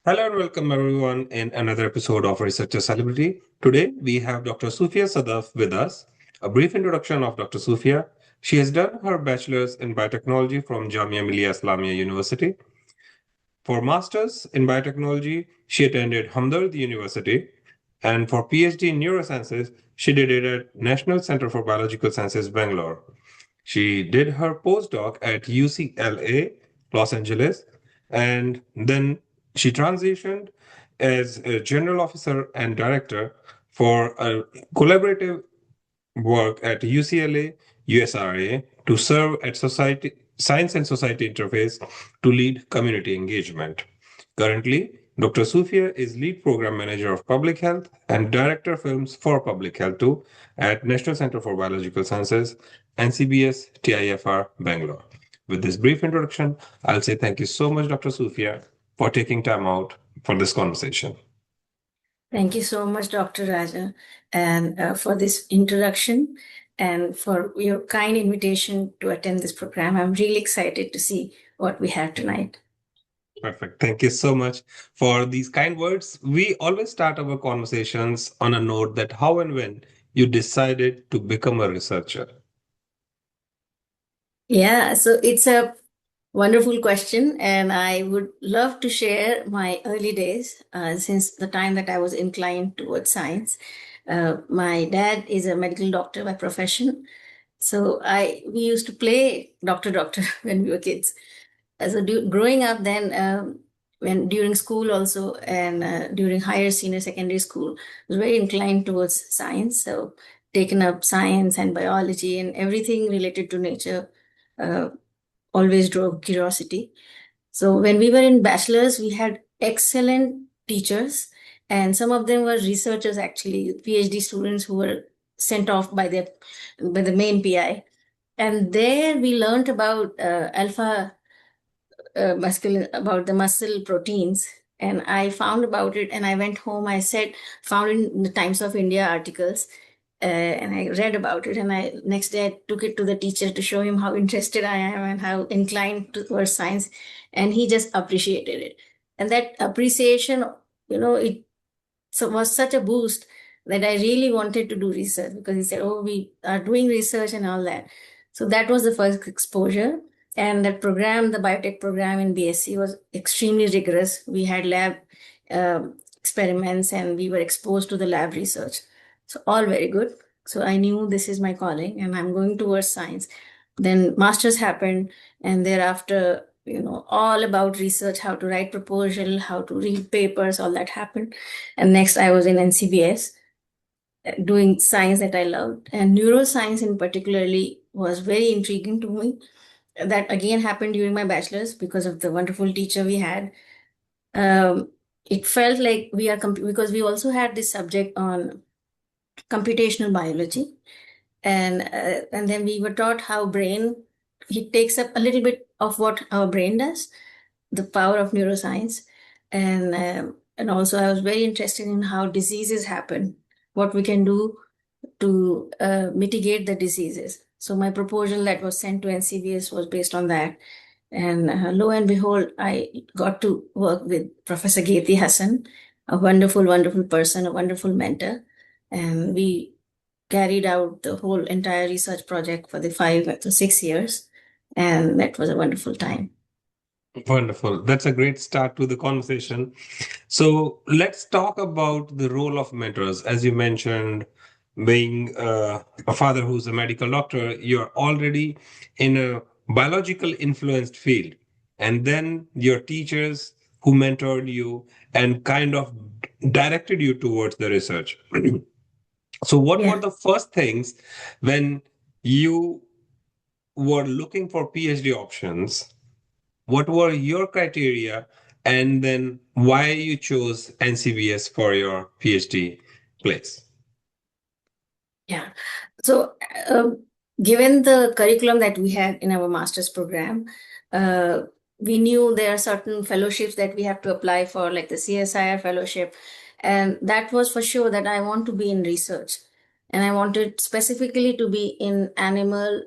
Hello and welcome everyone in another episode of Researcher Celebrity. Today we have Dr. Sufia Sadaf with us. A brief introduction of Dr. Sufia. She has done her bachelor's in biotechnology from Jamia Millia Islamia University. For master's in biotechnology, she attended Hamdard University. And for PhD in neurosciences, she did it at National Center for Biological Sciences, Bangalore. She did her postdoc at UCLA, Los Angeles, and then she transitioned as a general officer and director for a collaborative work at UCLA, USRA to serve at Society Science and Society Interface to lead community engagement. Currently, Dr. Sufia is lead program manager of public health and director films for public health too at National Center for Biological Sciences, NCBS-TIFR, Bangalore. With this brief introduction, I'll say thank you so much, Dr. Sufia, for taking time out for this conversation. Thank you so much, Dr. Raja, and for this introduction and for your kind invitation to attend this program. I'm really excited to see what we have tonight. Perfect. Thank you so much for these kind words. We always start our conversations on a note that how and when you decided to become a researcher. Yeah, so it's a wonderful question, and I would love to share my early days since the time that I was inclined towards science. My dad is a medical doctor by profession, so we used to play doctor when we were kids. Growing up then, when during school also and during higher senior secondary school, I was very inclined towards science. So taken up science and biology and everything related to nature. Uh, Always drove curiosity. So when we were in bachelor's, we had excellent teachers, and some of them were researchers actually, PhD students who were sent off by the main PI. And there we learned about alpha muscular about the muscle proteins, and I found about it, and I went home. I said, found in the Times of India articles, and I read about it. And I next day I took it to the teacher to show him how interested I am and how inclined towards science, and he just appreciated it. And that appreciation, it was such a boost that I really wanted to do research, because he said, "Oh, we are doing research and all that." So that was the first exposure. And that program, the biotech program in BSc, was extremely rigorous. We had lab experiments and we were exposed to the lab research. So all very good. So I knew this is my calling and I'm going towards science. Then masters happened, and thereafter, all about research, how to write proposal, how to read papers, all that happened. And next I was in NCBS doing science that I loved. And neuroscience in particularly was very intriguing to me. That again happened during my bachelor's because of the wonderful teacher we had. It felt like we are because we also had this subject on computational biology, and then we were taught how brain, it takes up a little bit of what our brain does, the power of neuroscience, and also I was very interested in how diseases happen, what we can do to mitigate the diseases. So my proposal that was sent to NCBS was based on that. And lo and behold, I got to work with Professor Geeti Hassan, a wonderful, wonderful person, a wonderful mentor. And we carried out the whole entire research project for the 5 to 6 years. And that was a wonderful time. Wonderful. That's a great start to the conversation. So let's talk about the role of mentors. As you mentioned, being a father who's a medical doctor, you're already in a biological influenced field. And then your teachers who mentored you and kind of directed you towards the research. So, what were Yeah. the first things when you were looking for PhD options? What were your criteria, and then why you chose NCBS for your PhD place? Yeah. So, given the curriculum that we had in our master's program, uh, we knew there are certain fellowships that we have to apply for, like the CSIR fellowship. And that was for sure that I want to be in research. And I wanted specifically to be in animal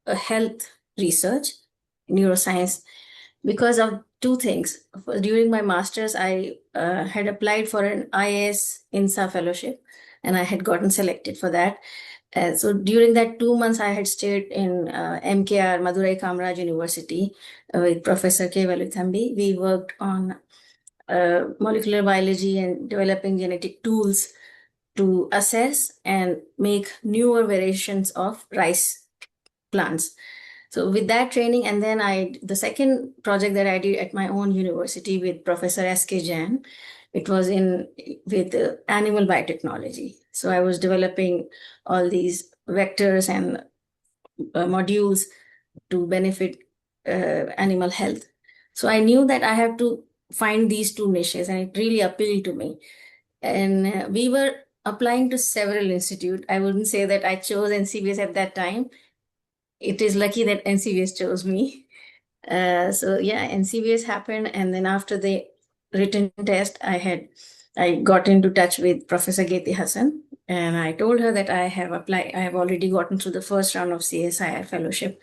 health research, neuroscience. because of two things. During my master's, I had applied for an IAS INSA fellowship, and I had gotten selected for that. So during that 2 months, I had stayed in MKR, Madurai Kamaraj University, with Professor K. Veluthambi. We worked on molecular biology and developing genetic tools to assess and make newer variations of rice plants. So with that training, and then the second project that I did at my own university with Professor S.K. Jain, it was with animal biotechnology. So I was developing all these vectors and modules to benefit animal health. So I knew that I have to find these two niches, and it really appealed to me. And we were applying to several institutes. I wouldn't say that I chose NCBS at that time. It is lucky that NCBS chose me. So yeah, NCBS happened, and then after the written test, I got into touch with Professor Geti Hassan, and I told her that I have applied. I have already gotten through the first round of CSIR fellowship,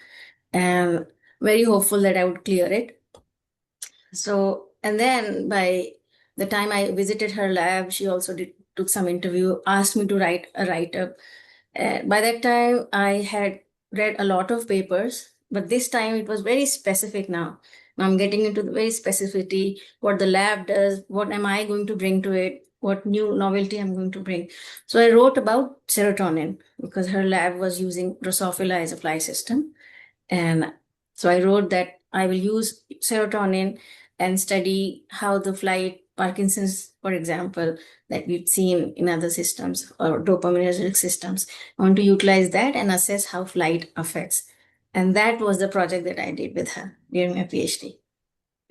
and very hopeful that I would clear it. So, and then by the time I visited her lab, she also took some interview, asked me to write a write-up. By that time, I had read a lot of papers, but this time it was very specific now. Now I'm getting into the very specificity, what the lab does, what am I going to bring to it, what new novelty I'm going to bring. So I wrote about serotonin because her lab was using Drosophila as a fly system. And so I wrote that I will use serotonin and study how the flight, Parkinson's, for example, that we've seen in other systems or dopaminergic systems. I want to utilize that and assess how flight affects. And that was the project that I did with her during my PhD.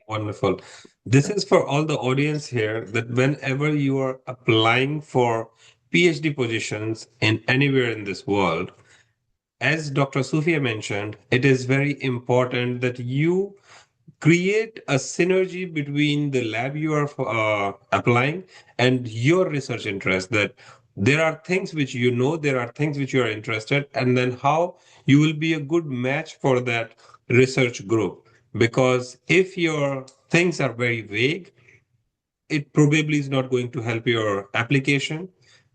Wonderful. This is for all the audience here that whenever you are applying for PhD positions in anywhere in this world, as Dr. Sufia mentioned, it is very important that you create a synergy between the lab you are applying and your research interest, that there are things which you know, there are things which you are interested, and then how you will be a good match for that research group. Because if your things are very vague, it probably is not going to help your application.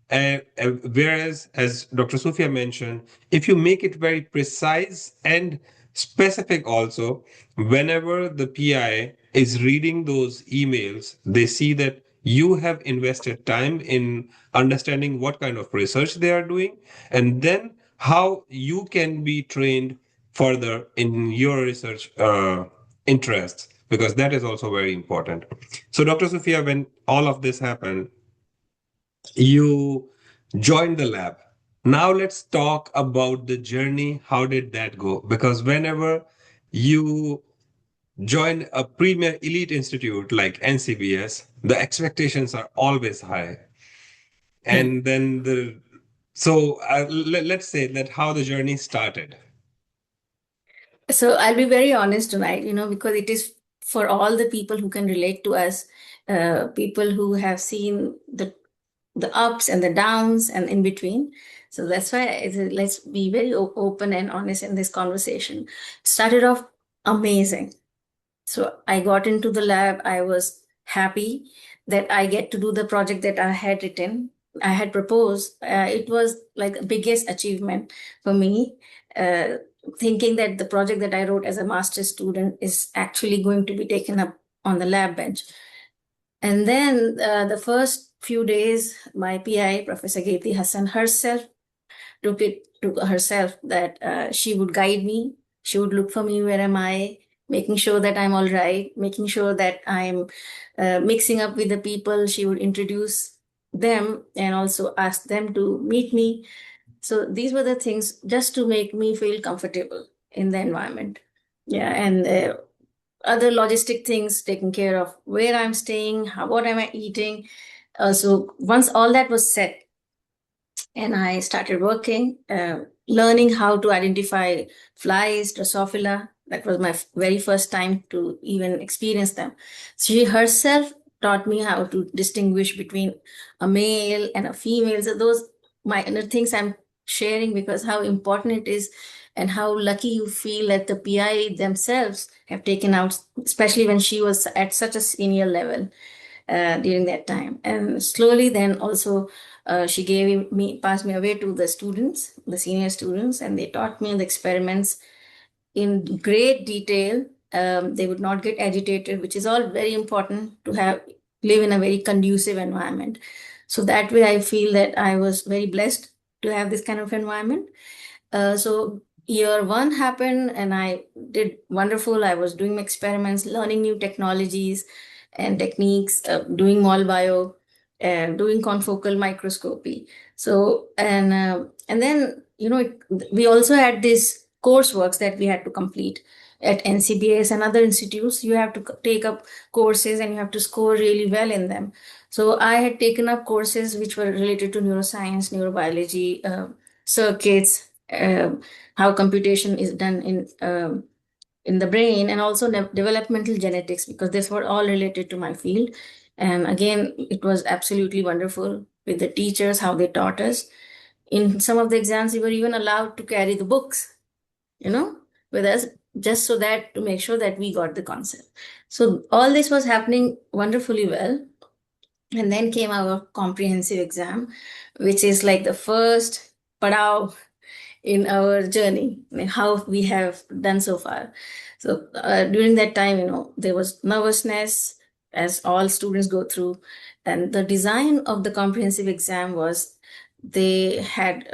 Whereas, as Dr. Sufia mentioned, if you make it very precise and specific also, whenever the PI is reading those emails, they see that you have invested time in understanding what kind of research they are doing, and then how you can be trained further in your research interests, because that is also very important. So, Dr. Sufia, when all of this happened, you joined the lab. Now, let's talk about the journey. How did that go? Because whenever you join a premier elite institute like NCBS, the expectations are always high. And then let's say that how the journey started. So I'll be very honest tonight, because it is for all the people who can relate to us, people who have seen the ups and the downs and in between. So that's why let's be very open and honest in this conversation. Started off amazing. So I got into the lab. I was happy that I get to do the project that I had written. I had proposed. It was like the biggest achievement for me. Thinking that the project that I wrote as a master's student is actually going to be taken up on the lab bench. And then the first few days, my PI, Professor Geti Hassan herself, took it to herself that she would guide me. She would look for me, where am I, making sure that I'm all right, making sure that I'm mixing up with the people. She would introduce them and also ask them to meet me. So these were the things just to make me feel comfortable in the environment. Yeah, and other logistic things, taking care of where I'm staying, what am I eating. So once all that was set, and I started working, learning how to identify flies, Drosophila. That was my very first time to even experience them. She herself taught me how to distinguish between a male and a female. So those minor things I'm sharing, because how important it is and how lucky you feel that the PI themselves have taken out, especially when she was at such a senior level during that time. And slowly then also she passed me away to the students, the senior students, and they taught me the experiments in great detail. They would not get agitated, which is all very important to have live in a very conducive environment. So that way, I feel that I was very blessed to have this kind of environment. So year one happened, and I did wonderful. I was doing experiments, learning new technologies and techniques, doing mol bio, and doing confocal microscopy. So and then we also had this coursework that we had to complete at NCBS and other institutes. You have to take up courses and you have to score really well in them. So I had taken up courses which were related to neuroscience, neurobiology, circuits, how computation is done in the brain, and also developmental genetics, because these were all related to my field. And again, it was absolutely wonderful with the teachers, how they taught us. In some of the exams, we were even allowed to carry the books, with us, just so that to make sure that we got the concept. So all this was happening wonderfully well. And then came our comprehensive exam, which is like the first padao in our journey, I mean, how we have done so far. So during that time, there was nervousness, as all students go through. And the design of the comprehensive exam was, they had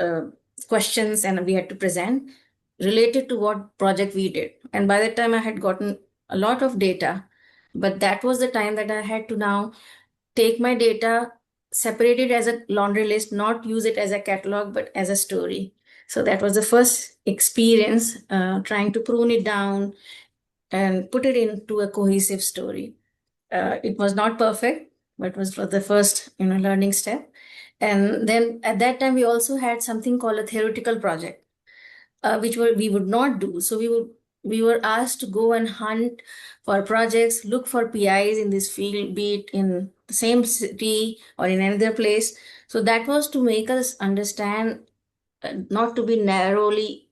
questions and we had to present related to what project we did. And by that time, I had gotten a lot of data, but that was the time that I had to now take my data, separate it as a laundry list, not use it as a catalog, but as a story. So that was the first experience, trying to prune it down and put it into a cohesive story. It was not perfect, but it was for the first, learning step. And then at that time, we also had something called a theoretical project, we would not do. So we were asked to go and hunt for projects, look for PIs in this field, be it in the same city or in another place. So that was to make us understand, not to be narrowly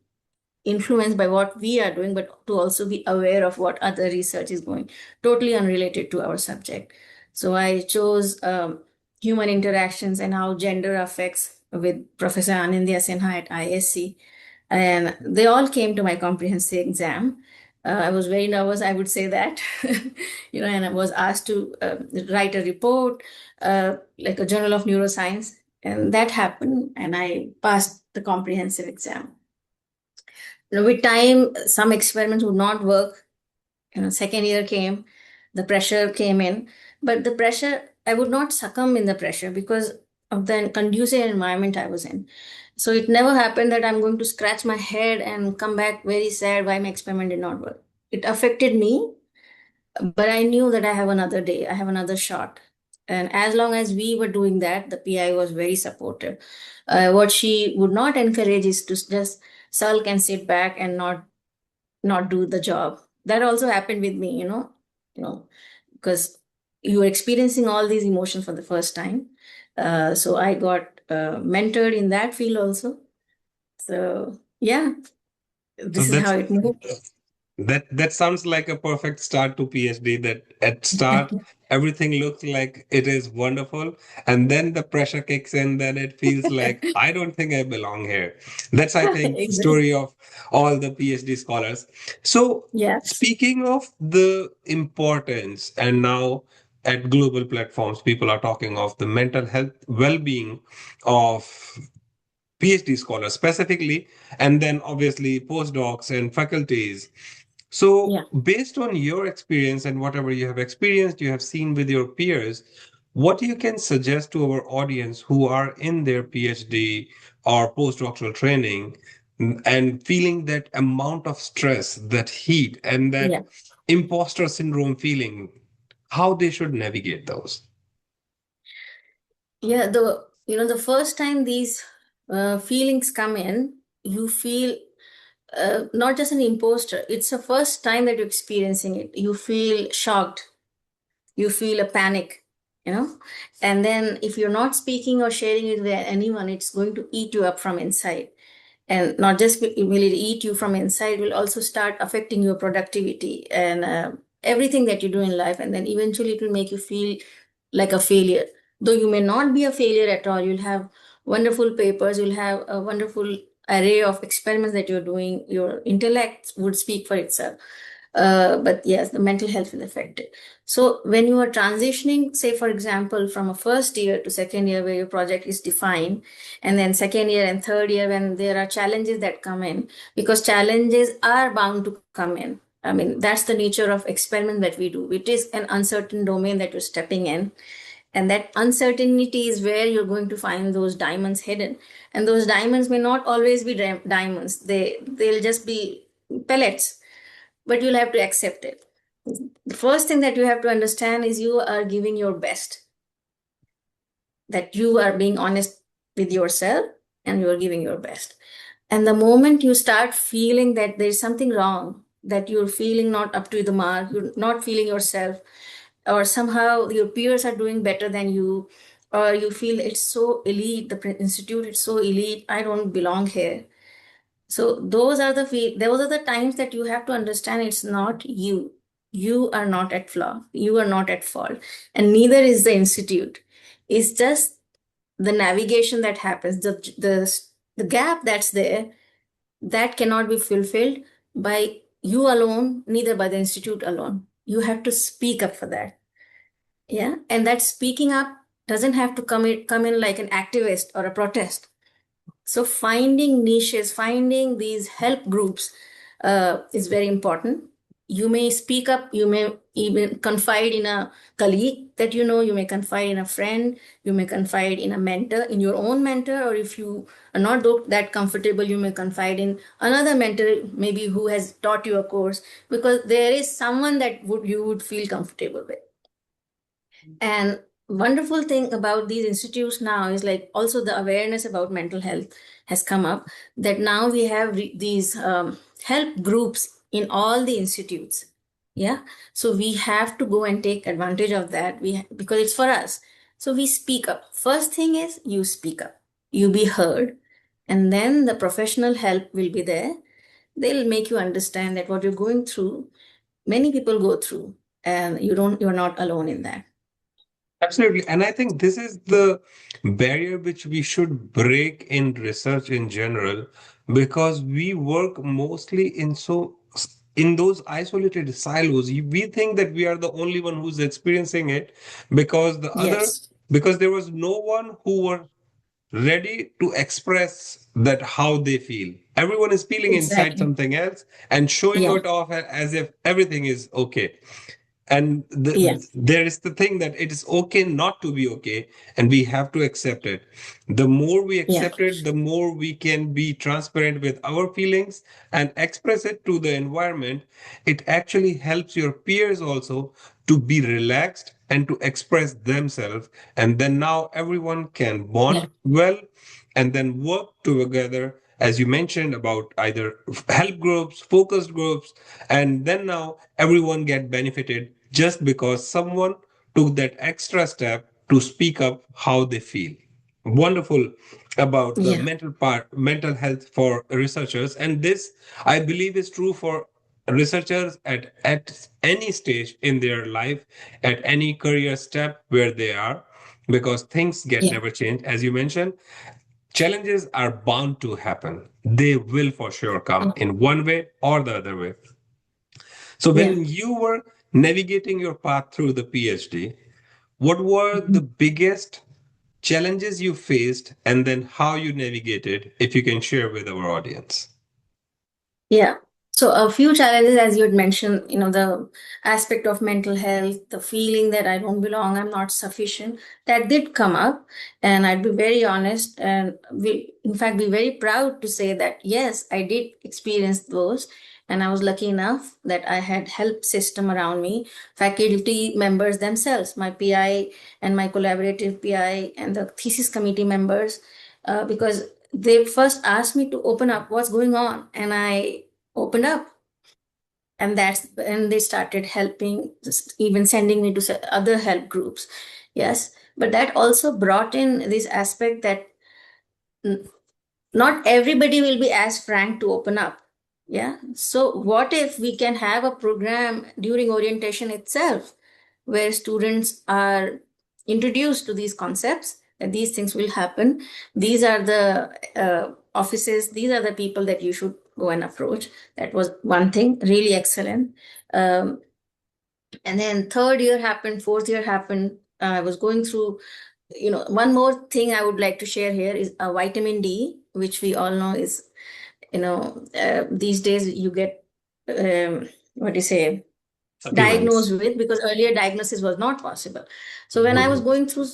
influenced by what we are doing, but to also be aware of what other research is going, totally unrelated to our subject. So I chose human interactions and how gender affects, with Professor Anindya Sinha at ISC. And they all came to my comprehensive exam. I was very nervous, I would say that, and I was asked to write a report, like a journal of neuroscience, and that happened, and I passed the comprehensive exam. With time, some experiments would not work. Second year came, the pressure came in, but the pressure, I would not succumb in the pressure because of the conducive environment I was in. So it never happened that I'm going to scratch my head and come back very sad why my experiment did not work. It affected me, but I knew that I have another day, I have another shot. And as long as we were doing that, the PI was very supportive. What she would not encourage is to just sulk and sit back and not do the job. That also happened with me, because you were experiencing all these emotions for the first time. So I got mentored in that field also. So yeah, So this is how that's it moved. that sounds like a perfect start to PhD. That at start everything looks like it is wonderful, and then the pressure kicks in. Then it feels like I don't think I belong here. That's I think the Exactly. story of all the PhD scholars. So Yes. speaking of the importance, and now at global platforms, people are talking of the mental health well-being of PhD scholars specifically, and then obviously postdocs and faculties. So, Yeah. based on your experience and whatever you have experienced, you have seen with your peers, what you can suggest to our audience who are in their PhD or postdoctoral training and feeling that amount of stress, that heat, and that Yeah. imposter syndrome feeling, how they should navigate those? Yeah. The first time these feelings come in, you feel not just an imposter. It's the first time that you're experiencing it. You feel shocked. You feel a panic. And then if you're not speaking or sharing it with anyone, it's going to eat you up from inside. And not just will it eat you from inside, will also start affecting your productivity and everything that you do in life. And then eventually it will make you feel like a failure. Though you may not be a failure at all, you'll have wonderful papers, you'll have a wonderful array of experiments that you're doing, your intellect would speak for itself. But yes, the mental health is affected. So when you are transitioning, say for example, from a first year to second year where your project is defined, and then second year and third year when there are challenges that come in, because challenges are bound to come in. I mean, that's the nature of experiment that we do. It is an uncertain domain that you're stepping in. And that uncertainty is where you're going to find those diamonds hidden. And those diamonds may not always be diamonds. They'll just be pellets, but you'll have to accept it. The first thing that you have to understand is you are giving your best, that you are being honest with yourself and you are giving your best. And the moment you start feeling that there's something wrong, that you're feeling not up to the mark, you're not feeling yourself, or somehow your peers are doing better than you, or you feel it's so elite, the institute is so elite, I don't belong here. So those are the times that you have to understand it's not you. You are not at flaw. You are not at fault. And neither is the institute. It's just the navigation that happens, the gap that's there, that cannot be fulfilled by you alone, neither by the institute alone. You have to speak up for that. Yeah. And that speaking up doesn't have to come in like an activist or a protest. So finding niches, finding these help groups is very important. You may speak up, you may even confide in a colleague that you know, you may confide in a friend, you may confide in a mentor, in your own mentor, or if you are not that comfortable, you may confide in another mentor, maybe who has taught you a course, because there is someone that you would feel comfortable with. And wonderful thing about these institutes now is like also the awareness about mental health has come up, that now we have these help groups in all the institutes. Yeah. So we have to go and take advantage of that, because it's for us. So we speak up. First thing is you speak up, you be heard, and then the professional help will be there. They'll make you understand that what you're going through, many people go through, and you're not alone in that. Absolutely. And I think this is the barrier which we should break in research in general, because we work mostly in those isolated silos. We think that we are the only one who's experiencing it, because Yes, because there was no one who were ready to express that how they feel. Everyone is feeling inside exactly. something else and showing Yeah, it off as if everything is okay. And yeah, there is the thing that it is okay not to be okay, and we have to accept it. The more we yeah, accept it, the more we can be transparent with our feelings and express it to the environment. It actually helps your peers also to be relaxed and to express themselves, and then now everyone can yeah, bond well and then work together, as you mentioned, about either help groups, focused groups, and then now everyone get benefited just because someone took that extra step to speak up how they feel. Wonderful about the yeah, mental health for researchers. And this, I believe, is true for researchers at any stage in their life, at any career step where they are, because things get yeah, never change. As you mentioned, challenges are bound to happen. They will for sure come in one way or the other way. So, yeah. when you were navigating your path through the PhD, what were the Mhm. biggest challenges you faced, and then how you navigated, if you can share with our audience? Yeah. So a few challenges, as you had mentioned, the aspect of mental health, the feeling that I don't belong, I'm not sufficient, that did come up. And I'd be very honest, and in fact, be very proud to say that, yes, I did experience those. And I was lucky enough that I had help system around me, faculty members themselves, my PI and my collaborative PI and the thesis committee members, because they first asked me to open up what's going on, and I opened up. And they started helping, just even sending me to other help groups. Yes, but that also brought in this aspect that not everybody will be as frank to open up. Yeah. So, what if we can have a program during orientation itself where students are introduced to these concepts, that these things will happen? These are the offices, these are the people that you should go and approach. That was one thing, really excellent. Um, and then third year happened, fourth year happened. I was going through, one more thing I would like to share here is vitamin D, which we all know is, these days you get, what do you say, diagnosed Supplements. with, because earlier diagnosis was not possible. So when I was Mhm. going through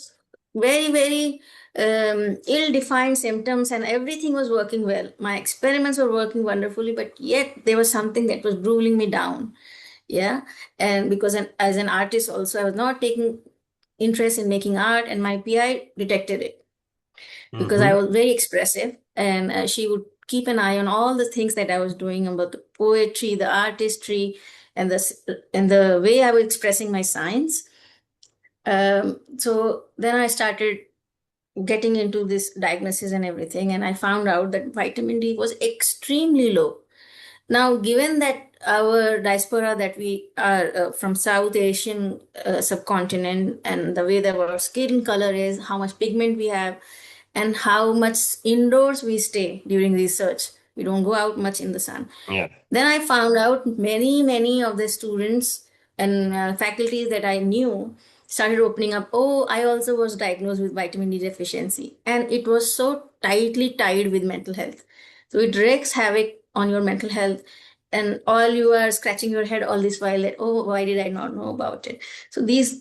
very, very ill-defined symptoms and everything was working well, my experiments were working wonderfully, but yet there was something that was ruling me down. Yeah. And because as an artist also, I was not taking interest in making art, and my PI detected it because I Mhm. was very expressive, and she would keep an eye on all the things that I was doing about the poetry, the artistry, and the way I was expressing my science. So then I started getting into this diagnosis and everything, and I found out that vitamin D was extremely low. Now, given that our diaspora, that we are from South Asian subcontinent, and the way that our skin color is, how much pigment we have, and how much indoors we stay during research, we don't go out much in the sun. Yeah. Then I found out many of the students and faculties that I knew started opening up. Oh, I also was diagnosed with vitamin D deficiency. And it was so tightly tied with mental health. So it wreaks havoc on your mental health. And all you are scratching your head all this while that, oh, why did I not know about it? So these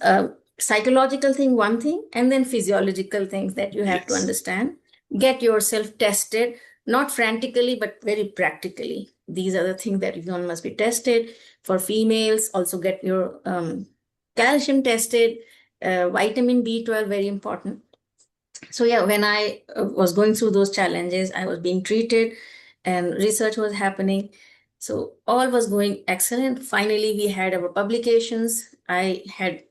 psychological thing, one thing, and then physiological things that you have to Yes. understand. Get yourself tested, not frantically, but very practically. These are the things that one must be tested. For females, also get your calcium tested, vitamin B12, very important. So, yeah, when I was going through those challenges, I was being treated and research was happening. So, all was going excellent. Finally, we had our publications. I had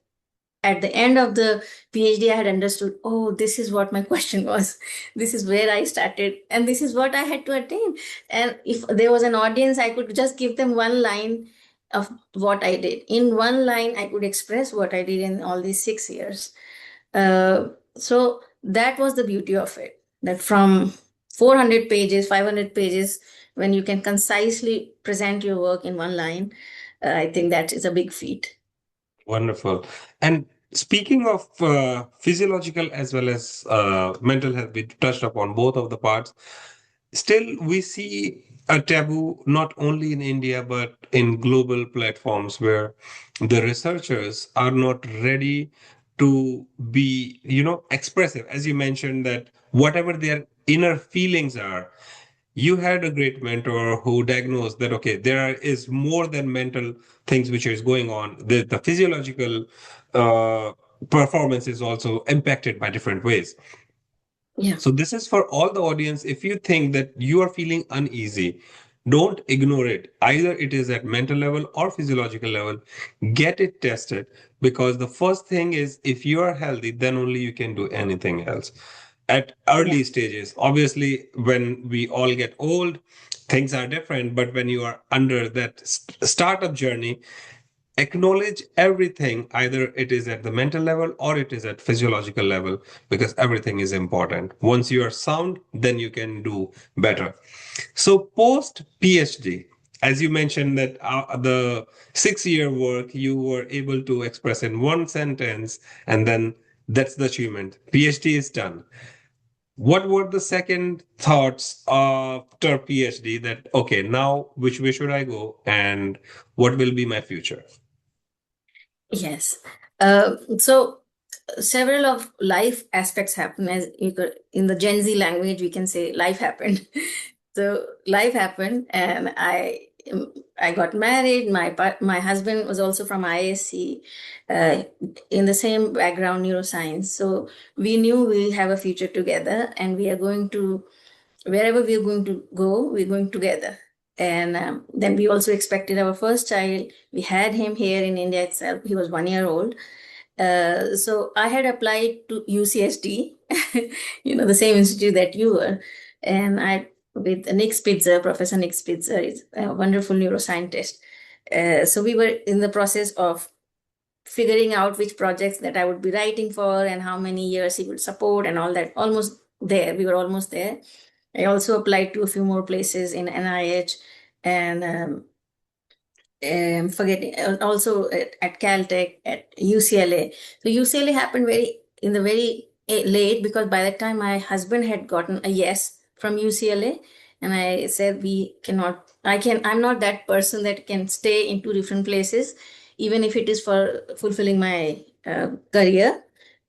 at the end of the PhD, I had understood, oh, this is what my question was. This is where I started, and this is what I had to attain. And if there was an audience, I could just give them one line of what I did. In one line, I could express what I did in all these 6 years. So that was the beauty of it, that from 400 pages, 500 pages, when you can concisely present your work in one line, I think that is a big feat. Wonderful. And speaking of physiological as well as mental health, we touched upon both of the parts. Still, we see a taboo not only in India but in global platforms where the researchers are not ready to be, expressive. As you mentioned, that whatever their inner feelings are, you had a great mentor who diagnosed that okay, is more than mental things which is going on. The physiological uh, performance is also impacted by different ways. Yeah. So this is for all the audience. If you think that you are feeling uneasy, don't ignore it. Either it is at mental level or physiological level. Get it tested, because the first thing is if you are healthy, then only you can do anything else. At Yeah. early stages, obviously, when we all get old, things are different. But when you are under that startup journey, acknowledge everything, either it is at the mental level or it is at physiological level, because everything is important. Once you are sound, then you can do better. So post PhD, as you mentioned that the 6 year work you were able to express in one sentence, and then that's the achievement. PhD is done. What were the second thoughts after PhD, that okay, now which way should I go and what will be my future? Yes. So several of life aspects happen, as you could, in the Gen Z language, we can say life happened. So life happened, and I got married. My husband was also from ISC, uh, in the same background, neuroscience. So we knew we have a future together, and we are going to, wherever we are going to go, we're going together. And then we also expected our first child. We had him here in India itself. He was 1 year old. So I had applied to UCSD, the same institute that you were, and with Nick Spitzer, Professor Nick Spitzer is a wonderful neuroscientist. So we were in the process of figuring out which projects that I would be writing for and how many years he would support and all that. Almost there, we were almost there. I also applied to a few more places in NIH and forgetting also at Caltech, at UCLA. So UCLA happened very late, because by that time my husband had gotten a yes from UCLA, and I said I'm not that person that can stay in two different places, even if it is for fulfilling my career,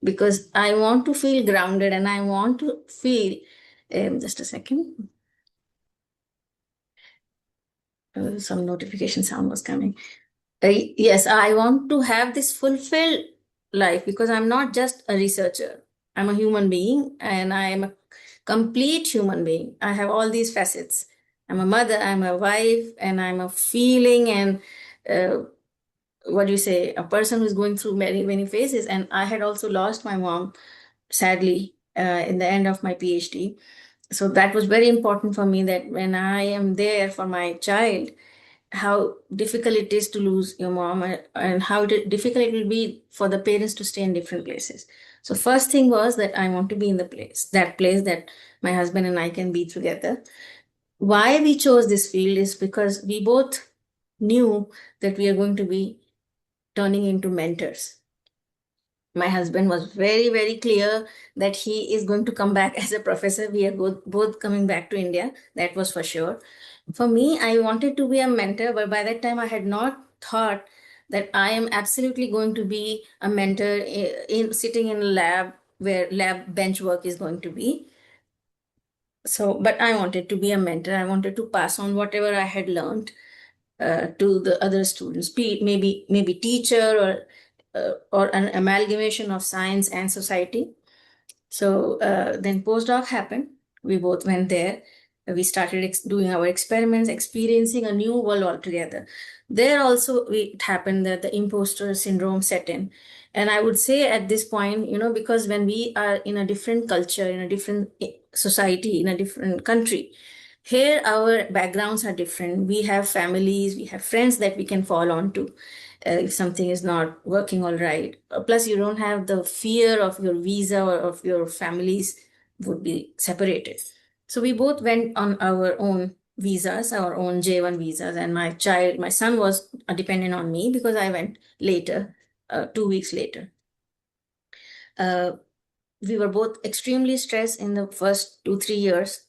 because I want to feel grounded and I want to feel. Just a second. Some notification sound was coming. Yes, I want to have this fulfilled life, because I'm not just a researcher. I'm a human being, and I am a complete human being. I have all these facets. I'm a mother, I'm a wife, and I'm a feeling, and uh, what do you say, a person who's going through many, many phases. And I had also lost my mom, sadly, in the end of my PhD. So that was very important for me, that when I am there for my child, how difficult it is to lose your mom, and how difficult it will be for the parents to stay in different places. So first thing was that I want to be in that place that my husband and I can be together. Why we chose this field is because we both knew that we are going to be turning into mentors. My husband was very, very clear that he is going to come back as a professor. We are both coming back to India. That was for sure. For me, I wanted to be a mentor, but by that time, I had not thought that I am absolutely going to be a mentor in sitting in a lab where lab bench work is going to be. So, but I wanted to be a mentor. I wanted to pass on whatever I had learned to the other students, maybe teacher or an amalgamation of science and society. So then postdoc happened. We both went there. We started doing our experiments, experiencing a new world altogether. There also it happened that the imposter syndrome set in. And I would say at this point, because when we are in a different culture, in a different society, in a different country, here our backgrounds are different. We have families, we have friends that we can fall on to if something is not working all right. Plus, you don't have the fear of your visa or of your families would be separated. So we both went on our own visas, our own J1 visas, and my son was dependent on me because I went later, 2 weeks later. We were both extremely stressed in the first 2-3 years.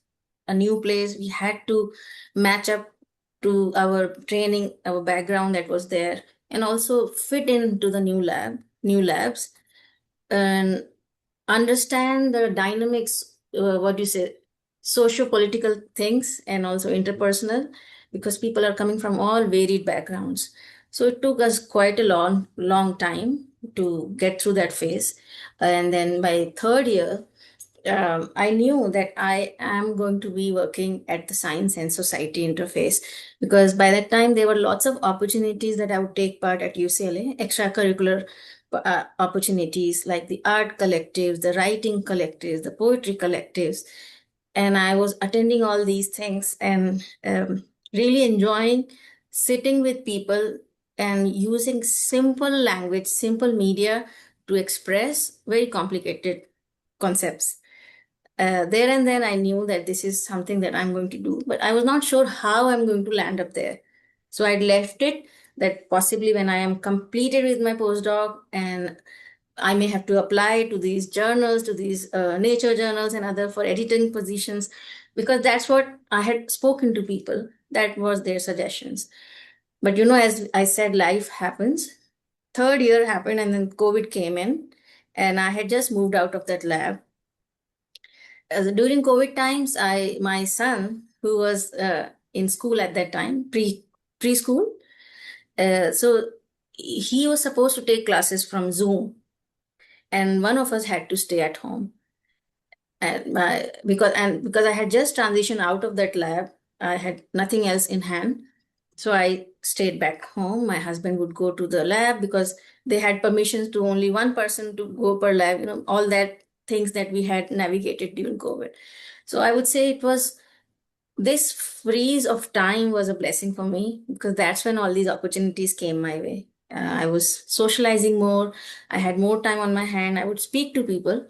A new place, we had to match up to our training, our background that was there, and also fit into the new labs, and understand the dynamics, what do you say, socio-political things, and also interpersonal, because people are coming from all varied backgrounds. So it took us quite a long time to get through that phase. And then by third year, I knew that I am going to be working at the science and society interface, because by that time there were lots of opportunities that I would take part at UCLA, extracurricular opportunities like the art collectives, the writing collectives, the poetry collectives. And I was attending all these things and really enjoying sitting with people and using simple language, simple media to express very complicated concepts. There and then I knew that this is something that I'm going to do, but I was not sure how I'm going to land up there. So I'd left it that possibly when I am completed with my postdoc, and I may have to apply to these journals, to these nature journals and other for editing positions, because that's what I had spoken to people. That was their suggestions. But as I said, life happens. Third year happened, and then COVID came in, and I had just moved out of that lab. During COVID times, my son, who was in school at that time, preschool, so he was supposed to take classes from Zoom, and one of us had to stay at home. And because I had just transitioned out of that lab, I had nothing else in hand. So I stayed back home. My husband would go to the lab because they had permissions to only one person to go per lab, all that things that we had navigated during COVID. So I would say it was this freeze of time was a blessing for me because that's when all these opportunities came my way. I was socializing more. I had more time on my hand. I would speak to people.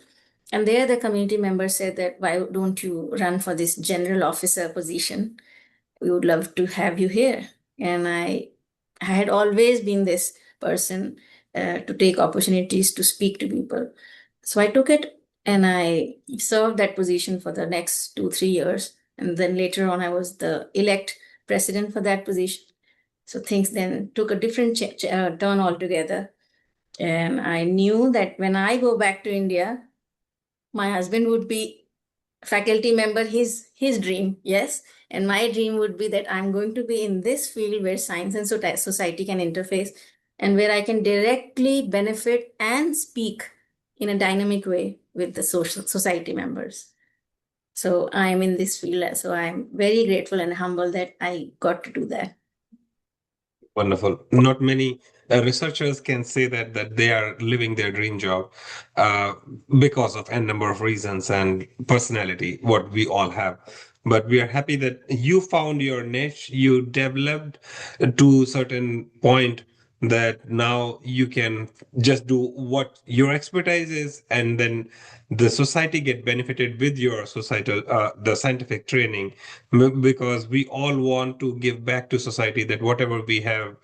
And there, the community members said that, why don't you run for this general officer position? We would love to have you here. And I had always been this person to take opportunities to speak to people. So I took it and I served that position for the next 2, 3 years. And then later on, I was the elect president for that position. So things then took a different turn altogether. And I knew that when I go back to India, my husband would be faculty member, his dream, yes, and my dream would be that I'm going to be in this field where science and society can interface, and where I can directly benefit and speak in a dynamic way with the social society members. So I'm in this field, so I'm very grateful and humble that I got to do that. Wonderful. Not many researchers can say that they are living their dream job uh, because of n number of reasons and personality, what we all have. But we are happy that you found your niche, you developed to certain point that now you can just do what your expertise is, and then the society get benefited with your societal the scientific training, because we all want to give back to society that whatever we have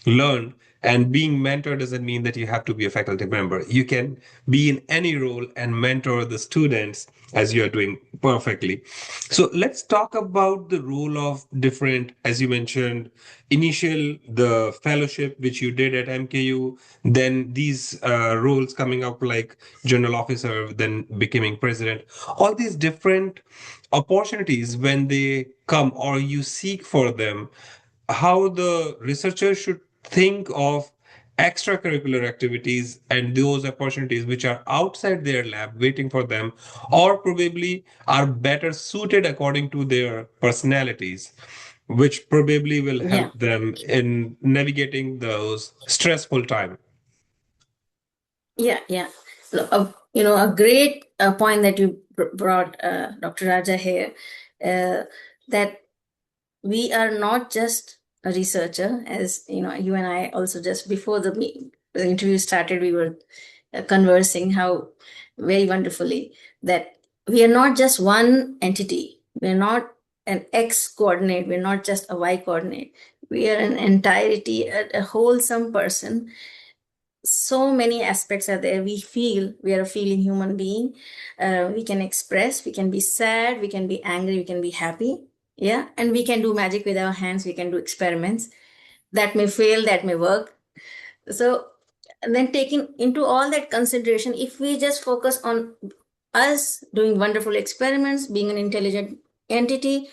learned. And being mentor doesn't mean that you have to be a faculty member. You can be in any role and mentor the students as you are doing perfectly. So let's talk about the role of different, as you mentioned, initial the fellowship which you did at MKU, then these roles coming up like general officer, then becoming president. All these different opportunities when they come or you seek for them, how the researcher should think of extracurricular activities and those opportunities which are outside their lab waiting for them, or probably are better suited according to their personalities, which probably will Yeah. help them in navigating those stressful time. Yeah. A great point that you brought, Dr. Raja, here, that we are not just a researcher, as you and I also, just before the interview started, we were conversing how very wonderfully that we are not just one entity. We're not an X coordinate. We're not just a Y coordinate. We are an entirety, a wholesome person. So many aspects are there. We are a feeling human being. We can express, we can be sad, we can be angry, we can be happy. Yeah. And we can do magic with our hands, we can do experiments that may fail, that may work. So, and then taking into all that consideration, if we just focus on us doing wonderful experiments, being an intelligent entity,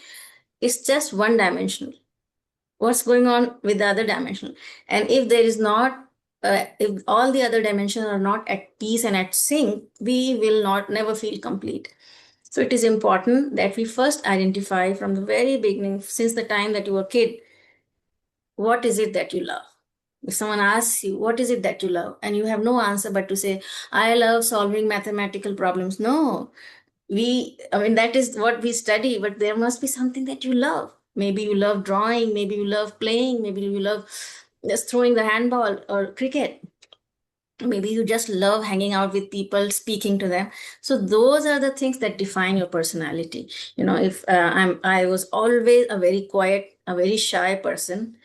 it's just one dimensional. What's going on with the other dimension? And if there is not if all the other dimensions are not at peace and at sync, we will not never feel complete. So it is important that we first identify from the very beginning, since the time that you were a kid, what is it that you love. If someone asks you what is it that you love, and you have no answer but to say, I love solving mathematical problems. No, I mean, that is what we study, but there must be something that you love. Maybe you love drawing, maybe you love playing, maybe you love just throwing the handball or cricket. Maybe you just love hanging out with people, speaking to them. So those are the things that define your personality. If I was always a very quiet, a very shy person,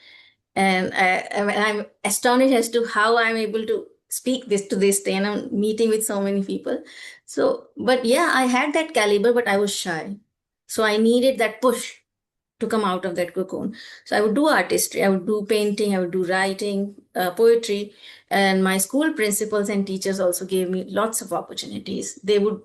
and I'm astonished as to how I'm able to speak this to this day, and I'm meeting with so many people. So, but yeah, I had that caliber, but I was shy. So I needed that push to come out of that cocoon. So I would do artistry, I would do painting, I would do writing, poetry. And my school principals and teachers also gave me lots of opportunities. They would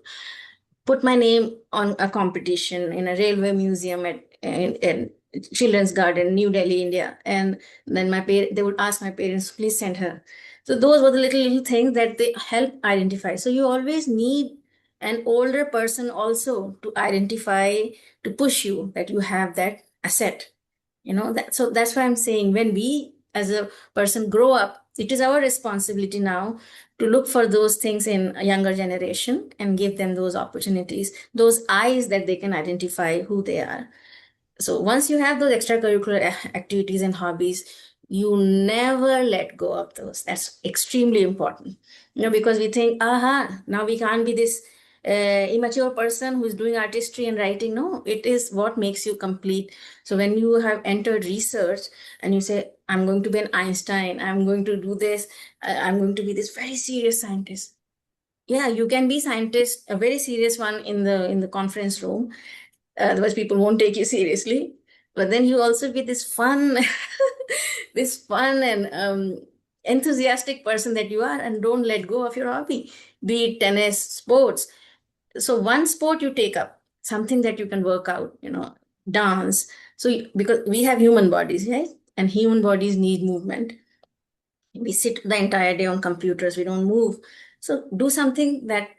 put my name on a competition in a railway museum in Children's Garden, New Delhi, India. And then they would ask my parents, please send her. So those were the little things that they help identify. So you always need an older person also to identify, to push you that you have that asset. So that's why I'm saying, when we as a person grow up, it is our responsibility now to look for those things in a younger generation and give them those opportunities, those eyes that they can identify who they are. So once you have those extracurricular activities and hobbies, you never let go of those. That's extremely important, because we think, aha, now we can't be this immature person who's doing artistry and writing. No, it is what makes you complete. So when you have entered research and you say, I'm going to be an Einstein, I'm going to do this, I'm going to be this very serious scientist. Yeah, you can be scientist, a very serious one in the conference room. Otherwise people won't take you seriously. But then you also be this fun this fun and enthusiastic person that you are, and don't let go of your hobby, be it tennis, sports. So one sport you take up, something that you can work out, dance. So because we have human bodies, right? And human bodies need movement. We sit the entire day on computers, we don't move. So do something that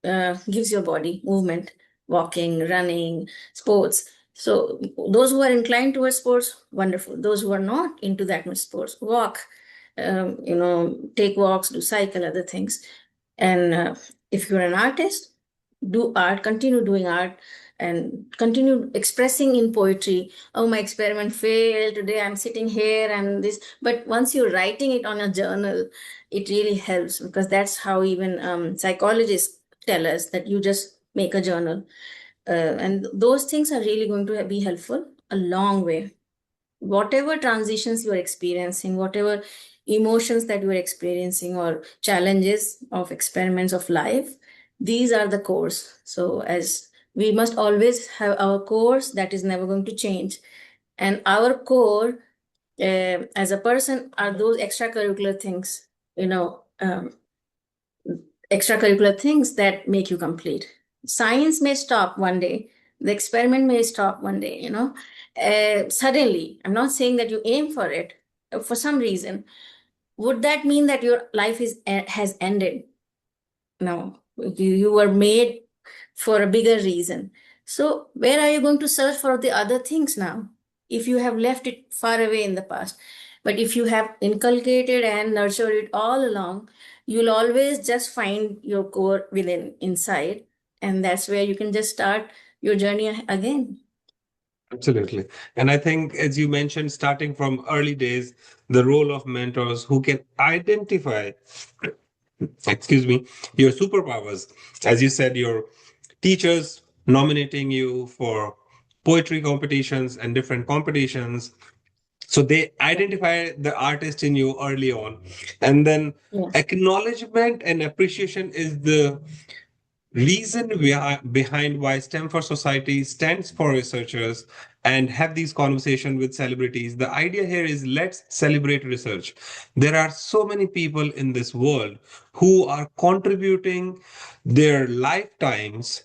gives your body movement, walking, running, sports. So those who are inclined towards sports, wonderful. Those who are not into that much sports, walk, take walks, do cycle, other things. And if you're an artist, do art, continue doing art, and continue expressing in poetry. Oh, my experiment failed today, I'm sitting here and this. But once you're writing it on a journal, it really helps, because that's how even psychologists tell us that you just make a journal. And those things are really going to be helpful a long way. Whatever transitions you are experiencing, whatever emotions that you are experiencing, or challenges of experiments of life, these are the cores. So as we must always have our cores, that is never going to change. And our core, as a person, are those extracurricular things, extracurricular things that make you complete. Science may stop one day, the experiment may stop one day, suddenly. I'm not saying that you aim for it for some reason. Would that mean that your life has ended? No, you were made for a bigger reason. So where are you going to search for the other things now, if you have left it far away in the past? But if you have inculcated and nurtured it all along, you'll always just find your core within inside, and that's where you can just start your journey again. Absolutely. And I think, as you mentioned, starting from early days, the role of mentors who can identify, excuse me, your superpowers. As you said, your teachers nominating you for poetry competitions and different competitions. So they identify the artist in you early on. And then Yeah. acknowledgement and appreciation is the reason behind why STEM for Society stands for researchers and have these conversations with celebrities. The idea here is, let's celebrate research. There are so many people in this world who are contributing their lifetimes.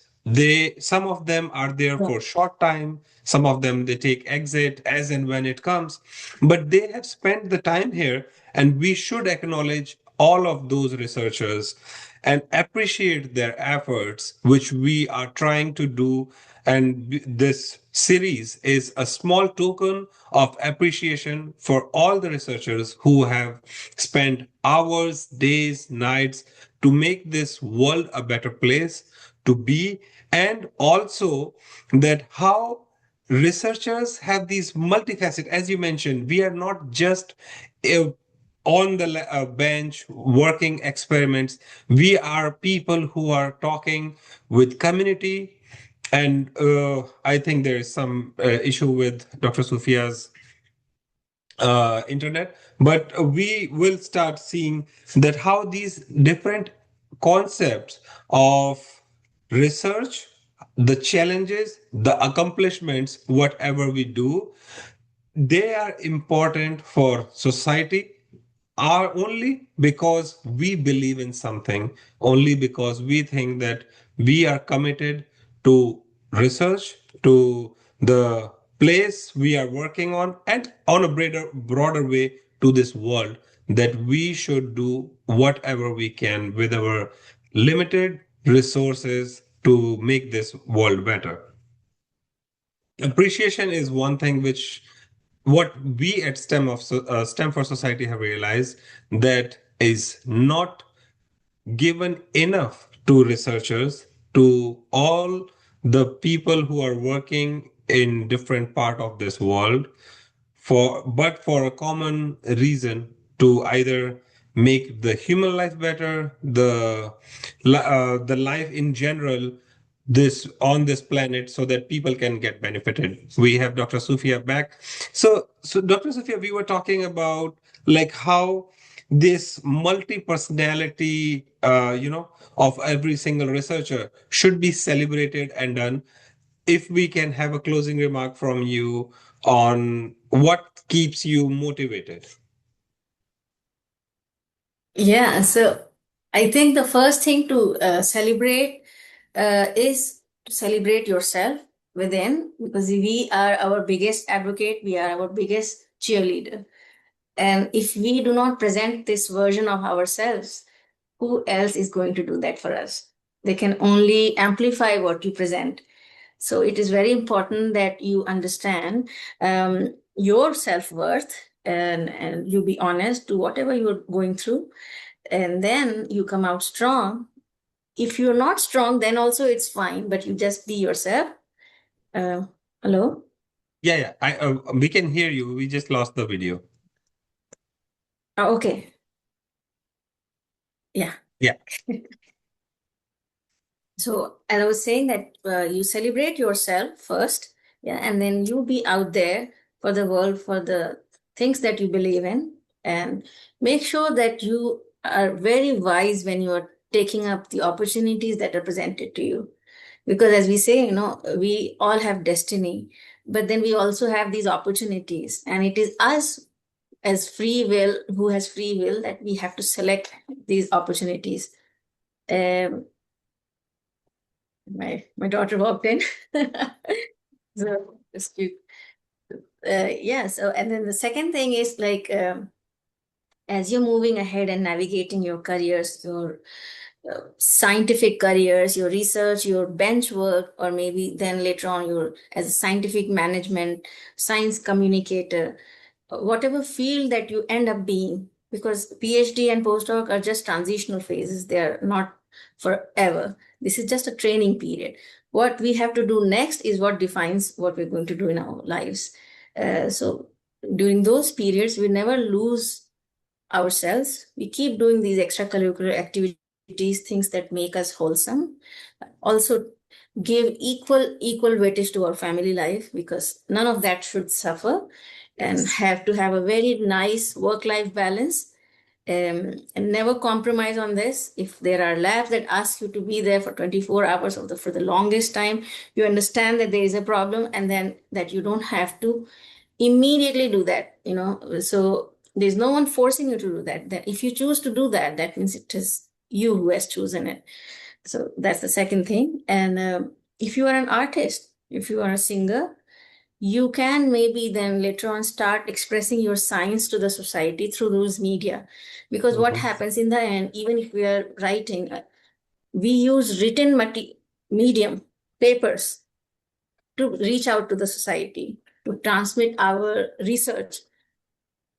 Some of them are there Yeah. for short time, some of them they take exit as and when it comes, but they have spent the time here, and we should acknowledge all of those researchers and appreciate their efforts, which we are trying to do. And this series is a small token of appreciation for all the researchers who have spent hours, days, nights to make this world a better place to be. And also that how researchers have these multifaceted, as you mentioned, we are not just a on the bench working experiments. We are people who are talking with community. And I think there is some issue with Dr. Sufia's internet, but we will start seeing that how these different concepts of research, the challenges, the accomplishments, whatever we do, they are important for society, are only because we believe in something, only because we think that we are committed to research, to the place we are working on, and on a broader way to this world, that we should do whatever we can with our limited resources to make this world better. Appreciation is one thing which what we at STEM for Society have realized that is not given enough to researchers, to all the people who are working in different part of this world, for a common reason, to either make the human life better, the life in general, this on this planet, so that people can get benefited. We have Dr. Sufia back. So Dr. Sufia, we were talking about like how this multi-personality, of every single researcher should be celebrated and done. If we can have a closing remark from you on what keeps you motivated. Yeah, so I think the first thing to celebrate is to celebrate yourself within, because we are our biggest advocate, we are our biggest cheerleader. And if we do not present this version of ourselves, who else is going to do that for us? They can only amplify what you present. So it is very important that you understand your self-worth, and you be honest to whatever you're going through, and then you come out strong. If you're not strong, then also it's fine, but you just be yourself. Uh, Hello? Yeah, I we can hear you. We just lost the video. Okay. Yeah. Yeah. So, as I was saying that you celebrate yourself first, yeah, and then you be out there for the world, for the things that you believe in, and make sure that you are very wise when you are taking up the opportunities that are presented to you. Because as we say, we all have destiny, but then we also have these opportunities, and it is us as free will, who has free will, that we have to select these opportunities. Um, my daughter walked in. So it's cute. Yeah. So, and then the second thing is like, as you're moving ahead and navigating your careers, your scientific careers, your research, your bench work, or maybe then later on your as a scientific management, science communicator, whatever field that you end up being, because PhD and postdoc are just transitional phases. They are not forever. This is just a training period. What we have to do next is what defines what we're going to do in our lives. So during those periods, we never lose ourselves. We keep doing these extracurricular activities, things that make us wholesome. Also, give equal weightage to our family life, because none of that should suffer, and have to have a very nice work-life balance, and never compromise on this. If there are labs that ask you to be there for 24 hours for the longest time, you understand that there is a problem, and then that you don't have to immediately do that. So there's no one forcing you to do that. That if you choose to do that, that means it is you who has chosen it. So that's the second thing. And if you are an artist, if you are a singer, you can maybe then later on start expressing your science to the society through those media. Because what Mhm. happens in the end, even if we are writing, we use written medium, papers, to reach out to the society, to transmit our research.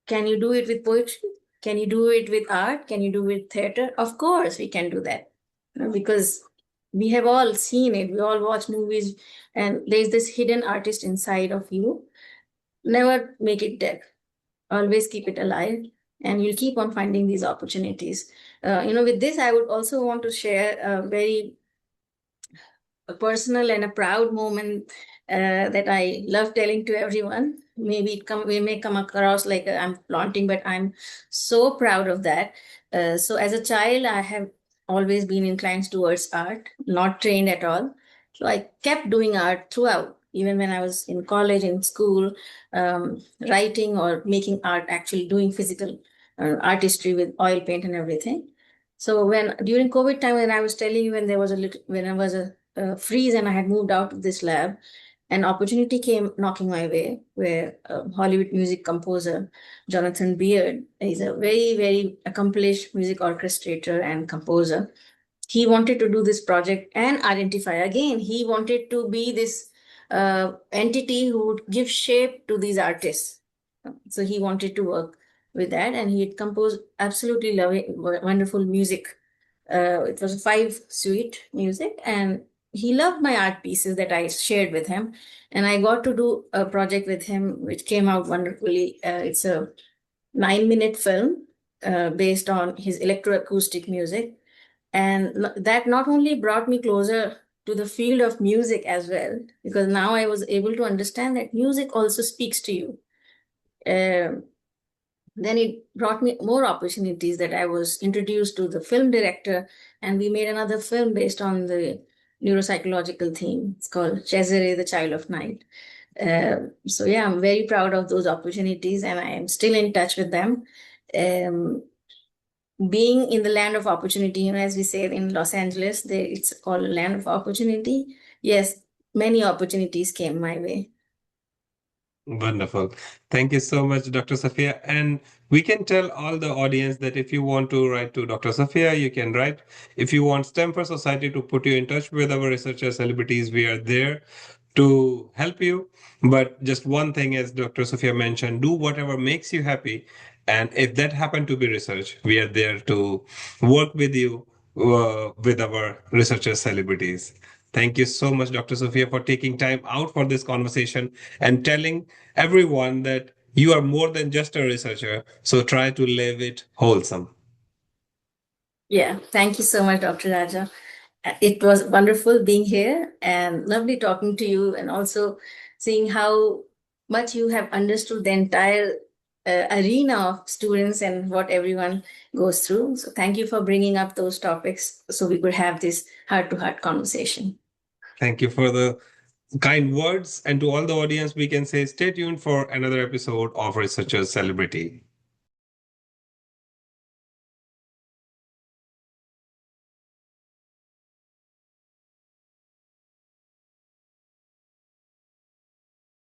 Can you do it with poetry? Can you do it with art? Can you do it with theater? Of course, we can do that. Because we have all seen it. We all watch movies, and there's this hidden artist inside of you. Never make it dead. Always keep it alive, and you'll keep on finding these opportunities. With this, I would also want to share a very personal and a proud moment that I love telling to everyone. Maybe we may come across like I'm flaunting, but I'm so proud of that. So as a child, I have always been inclined towards art, not trained at all. So I kept doing art throughout, even when I was in college, in school, writing or making art, actually doing physical artistry with oil paint and everything. So when during COVID time, when I was telling you, when I was a freeze and I had moved out of this lab, an opportunity came knocking my way, where Hollywood music composer Jonathan Beard is a very, very accomplished music orchestrator and composer. He wanted to do this project and identify again. He wanted to be this entity who would give shape to these artists. So he wanted to work with that, and he had composed absolutely lovely, wonderful music. It was a 5 suite music, and he loved my art pieces that I shared with him. And I got to do a project with him, which came out wonderfully. It's a 9-minute film based on his electroacoustic music. And that not only brought me closer to the field of music as well, because now I was able to understand that music also speaks to you. Um then it brought me more opportunities that I was introduced to the film director, and we made another film based on the neuropsychological theme. It's called Cesare, the Child of Night. So yeah, I'm very proud of those opportunities, and I am still in touch with them. Um, Being in the land of opportunity, as we say in Los Angeles, it's called land of opportunity. Yes, many opportunities came my way. Wonderful. Thank you so much, Dr. Safia. And we can tell all the audience that if you want to write to Dr. Safia, you can write. If you want STEM for Society to put you in touch with our researcher celebrities, we are there to help you. But just one thing, as Dr. Safia mentioned, do whatever makes you happy. And if that happen to be research, we are there to work with you with our researcher celebrities. Thank you so much, Dr. Sophia, for taking time out for this conversation and telling everyone that you are more than just a researcher. So try to live it wholesome. Yeah, thank you so much, Dr. Raja. It was wonderful being here and lovely talking to you, and also seeing how much you have understood the entire arena of students and what everyone goes through. So, thank you for bringing up those topics so we could have this heart to heart conversation. Thank you for the kind words. And to all the audience, we can say stay tuned for another episode of Researchers Celebrity.